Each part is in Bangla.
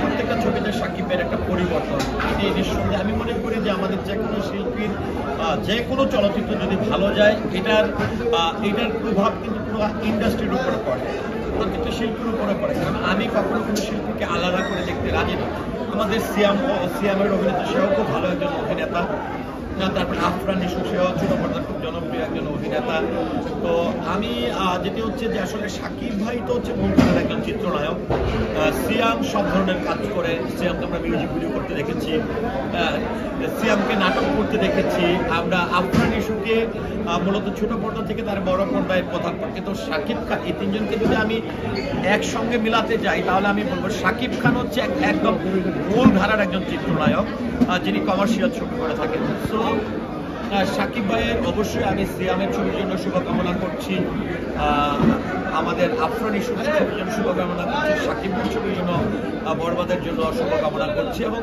প্রত্যেকটা ছবিতে সাকিবের একটা পরিবর্তন, এটি নিঃসন্দেহে আমি মনে করি যে আমাদের যে কোনো শিল্পীর যে কোনো চলচ্চিত্র যদি ভালো যায় এটার প্রভাব কিন্তু পুরো ইন্ডাস্ট্রির উপরে পড়ে, প্রত্যেকটা শিল্পীর উপরে পড়ে। কারণ আমি কখনো কোনো শিল্পীকে আলাদা করে দেখতে রাজি না। আমাদের সিয়ামের অভিনেতা, সেও খুব ভালো একজন অভিনেতা। তারপর আফরান নিশু, সেও ছোট পর্দার খুব জনপ্রিয় একজন অভিনেতা। তো আমি যেটি হচ্ছে যে আসলে সাকিব ভাই তো হচ্ছে মূলধারার একজন চিত্রনায়ক। সিয়াম সব ধরনের কাজ করে। সিয়ামকে আমরা মিউজিক ভিডিও করতে দেখেছি, সিয়ামকে নাটক করতে দেখেছি আমরা। আফরান নিশুকে মূলত ছোট পর্দা থেকে তার বড় পর্দায় পদার্পণ। কিন্তু সাকিব খান, এই তিনজনকে যদি আমি একসঙ্গে মিলাতে যাই তাহলে আমি বলবো সাকিব খান হচ্ছে একদম মূল ধারার একজন চিত্রনায়ক যিনি কমার্শিয়াল ছবি করে থাকেন। সো সাকিব ভাইয়ের অবশ্যই আমি সিয়ামের ছবির জন্য শুভকামনা করছি, আমাদের আফরান ইস্যুর ছবির জন্য শুভকামনা করছি, সাকিবের ছবির জন্য, বরবাদের জন্য শুভকামনা করছি। এবং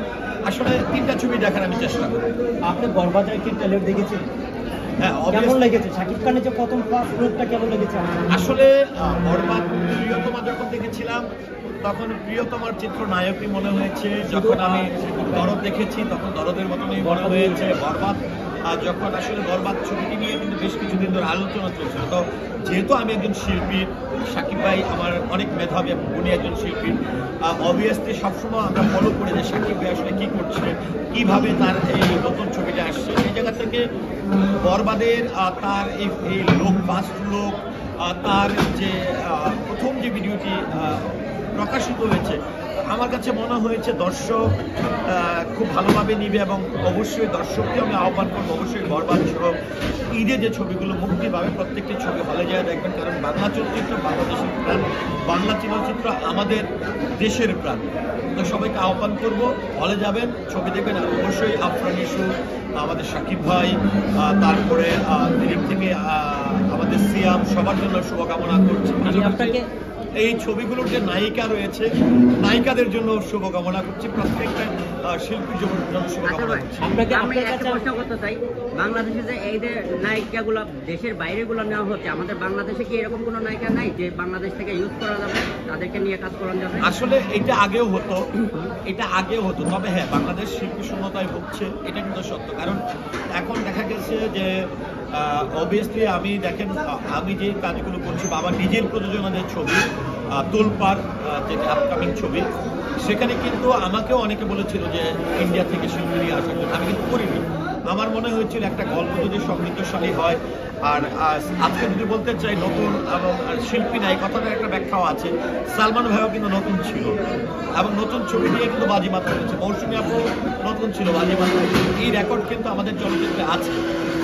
আসলে তিনটা ছবি দেখার আমি চেষ্টা করি। আপনি বরবাদের কি ট্রেলার দেখেছেন? হ্যাঁ, কেমন লেগেছে? সাকিব খানের যে প্রথম ফার্স্ট লুকটা কেমন লেগেছে? আসলে বরবাদ প্রিয়তমা যখন দেখেছিলাম তখন প্রিয়তমার চিত্রনায়কই মনে হয়েছে। যখন আমি দরদ দেখেছি তখন দরদের মতনই মনে হয়েছে। বরবাদ যখন আসলে বরবাদ ছবিটি নিয়ে কিন্তু বেশ কিছুদিন ধরে আলোচনা চলছিল। তো যেহেতু আমি একজন শিল্পী, সাকিব ভাই আমার অনেক মেধাবী এবং গুণী একজন শিল্পী, অবভিয়াসলি সবসময় আমরা ফলো করে যে সাকিব ভাই আসলে কী করছে, কীভাবে তার এই নতুন ছবিটা আসছে। এই জায়গা থেকে বরবাদের তার এই লোক ফাস্ট লোক, তার যে প্রথম যে ভিডিওটি প্রকাশিত হয়েছে, আমার কাছে মনে হয়েছে দর্শক খুব ভালোভাবে নিবে। এবং অবশ্যই দর্শককে আমি আহ্বান করবো অবশ্যই বরবাদ সহ ঈদে যে ছবিগুলো মুক্তি পাবে প্রত্যেকটি ছবি হলে যায় দেখবেন। কারণ বাংলা চলচ্চিত্র বাংলাদেশের প্রাণ, বাংলা চলচ্চিত্র আমাদের দেশের প্রাণ। তো সবাইকে আহ্বান করবো হলে যাবেন, ছবি দেখবেন। আর অবশ্যই আফরান ইস্যু, আমাদের সাকিব ভাই, তারপরে দিক থেকে আমাদের সিয়াম, সবার জন্য শুভকামনা করছি। এই ছবিগুলোর যে নায়িকা রয়েছে, নায়িকাদের জন্য শুভকামনা করছি, প্রত্যেকটা শিল্পীর জন্য শুভকামনা করছি। আমি একটা প্রশ্ন করতে চাই, বাংলাদেশে যে এই যে নায়িকাগুলো দেশের বাইরে গুলো নেওয়া হচ্ছে, আমাদের বাংলাদেশে কি এরকম কোনো নায়িকা নাই যে বাংলাদেশ থেকে ইউজ করা যাবে, তাদেরকে নিয়ে কাজ করা যাবে? আসলে এটা আগেও হতো, তবে হ্যাঁ, বাংলাদেশ শিল্পী শূন্যতায় ভুগছে, এটা কিন্তু সত্য। কারণ এখন দেখা গেছে যে অবভিয়াসলি আমি যে কাজগুলো করছি, বাবা নিজের প্রযোজনাদের ছবি তোলপাড়, যেটা আপকামিং ছবি, সেখানে কিন্তু আমাকেও অনেকে বলেছিল যে ইন্ডিয়া থেকে শিল্পী নিয়ে আসার জন্য। আমি কিন্তু করিনি। আমার মনে হয়েছিল একটা গল্প যদি সমৃদ্ধশালী হয়। আর আজকে যদি বলতে চাই নতুন এবং শিল্পী নাই, কথাটার একটা ব্যাখ্যাও আছে। সালমান ভাইও কিন্তু নতুন ছিল এবং নতুন ছবি দিয়ে কিন্তু বাজিমাত হয়েছে। মৌসুমী আপু নতুন ছিল, বাজিমাত হয়েছে। এই রেকর্ড কিন্তু আমাদের চলচ্চিত্রে আছে।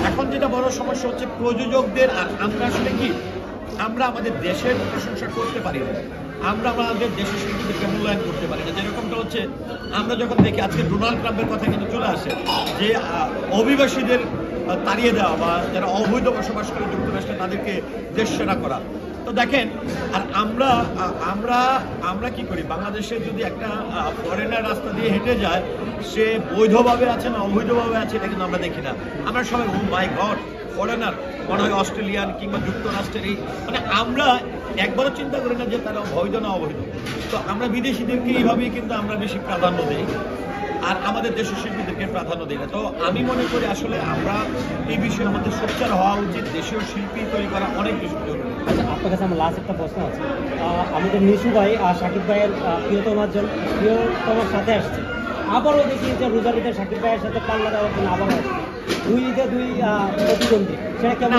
এখন যেটা বড় সমস্যা হচ্ছে প্রযোজকদের। আর আমরা আসলে কি, আমরা আমাদের দেশের প্রশংসা করতে পারি না, আমরা আমাদের দেশের শিল্পীদেরকে মূল্যায়ন করতে পারি না। যেরকমটা হচ্ছে আমরা যখন দেখি আজকে ডোনাল্ড ট্রাম্পের কথা কিন্তু চলে আসে যে অভিবাসীদের তাড়িয়ে দেওয়া বা যারা অবৈধ বসবাস করে যুক্তরাষ্ট্রে তাদেরকে দেশ সেরা করা। তো দেখেন, আর আমরা কি করি, বাংলাদেশে যদি একটা ফরেনার রাস্তা দিয়ে হেঁটে যায়, সে বৈধভাবে আছে না অবৈধভাবে আছে এটা কিন্তু আমরা দেখি না। আমরা সবাই ও মাই গড ফরেনার, মনে হয় অস্ট্রেলিয়ান কিংবা যুক্তরাষ্ট্রের। এই মানে আমরা একবারও চিন্তা করি না যে তারা বৈধ না অবৈধ। তো আমরা বিদেশিদেরকে এইভাবেই কিন্তু আমরা বেশি প্রাধান্য দিই, আর আমাদের দেশের শিল্পীদেরকে প্রাধান্য দিই না। তো আমি মনে করি আসলে আমরা এই বিষয়ের মধ্যে সোচ্চার হওয়া উচিত। দেশীয় শিল্পী তৈরি করা অনেক বেশি জরুরি। আচ্ছা, আপনার কাছে আমার লাস্ট একটা প্রশ্ন আছে। আমাদের নিশু ভাই আর সাকিব ভাইয়ের প্রিয়তমার সাথে আসছে, আবারও দেখি যে রোজার ঈদে সাকিব ভাইয়ের সাথে পাল্লা দেওয়ার জন্য আবারও আসছে। দুই ঈদে দুই প্রতিদ্বন্দ্বী, সেটা কেমন?